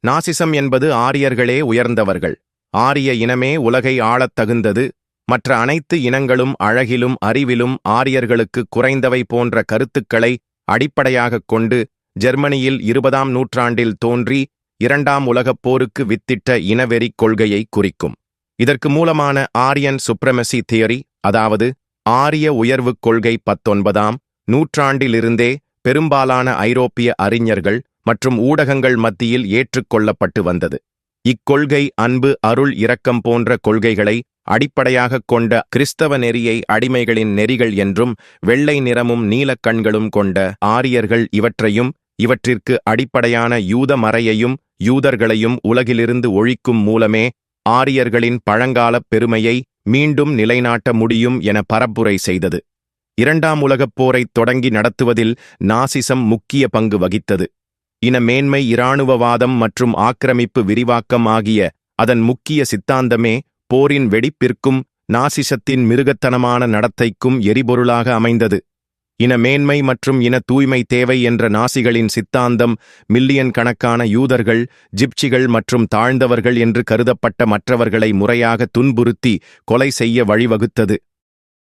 நாசிசம் என்பது ஆரியர்களே உயர்ந்தவர்கள், ஆரிய இனமே உலகை ஆளத் தகுந்தது, மற்ற அனைத்து இனங்களும் அழகிலும் அறிவிலும் ஆரியர்களுக்கு குறைந்தவை போன்ற கருத்துக்களை அடிப்படையாகக் கொண்டு ஜெர்மனியில் 20ஆம் நூற்றாண்டில் தோன்றி 2ஆம் உலகப் போருக்கு வித்திட்ட இனவெறிக் கொள்கையை குறிக்கும். இதற்கு மூலமான ஆரியன் சுப்ரமசி தியரி, அதாவது ஆரிய உயர்வுக் கொள்கை 19ஆம் நூற்றாண்டிலிருந்தே பெரும்பாலான ஐரோப்பிய அறிஞர்கள் மற்றும் ஊடகங்கள் மத்தியில் ஏற்றுக்கொள்ளப்பட்டு வந்தது. இக்கொள்கை அன்பு, அருள், இரக்கம் போன்ற கொள்கைகளை அடிப்படையாகக் கொண்ட கிறிஸ்தவ நெறியை அடிமைகளின் நெறிகள் என்றும், வெள்ளை நிறமும் நீலக் கண்களும் கொண்ட ஆரியர்கள் இவற்றையும், இவற்றிற்கு அடிப்படையான யூத மறையையும் யூதர்களையும் உலகிலிருந்து ஒழிக்கும் மூலமே ஆரியர்களின் பழங்காலப் பெருமையை மீண்டும் நிலைநாட்ட முடியும் என பரப்புரை செய்தது. 2ஆம் உலகப் போரைத் தொடங்கி நடத்துவதில் நாசிசம் முக்கிய பங்கு வகித்தது. இன மேன்மை, இராணுவவாதம் மற்றும் ஆக்கிரமிப்பு விரிவாக்கம் ஆகிய அதன் முக்கிய சித்தாந்தமே போரின் வெடிப்பிற்கும் நாசிசத்தின் மிருகத்தனமான நடத்தைக்கும் எரிபொருளாக அமைந்தது. இன மேன்மை மற்றும் இன தூய்மை தேவை என்ற நாசிகளின் சித்தாந்தம் மில்லியன் கணக்கான யூதர்கள், ஜிப்சிகள் மற்றும் தாழ்ந்தவர்கள் என்று கருதப்பட்ட மற்றவர்களை முறையாக துன்புறுத்தி கொலை செய்ய வழிவகுத்தது.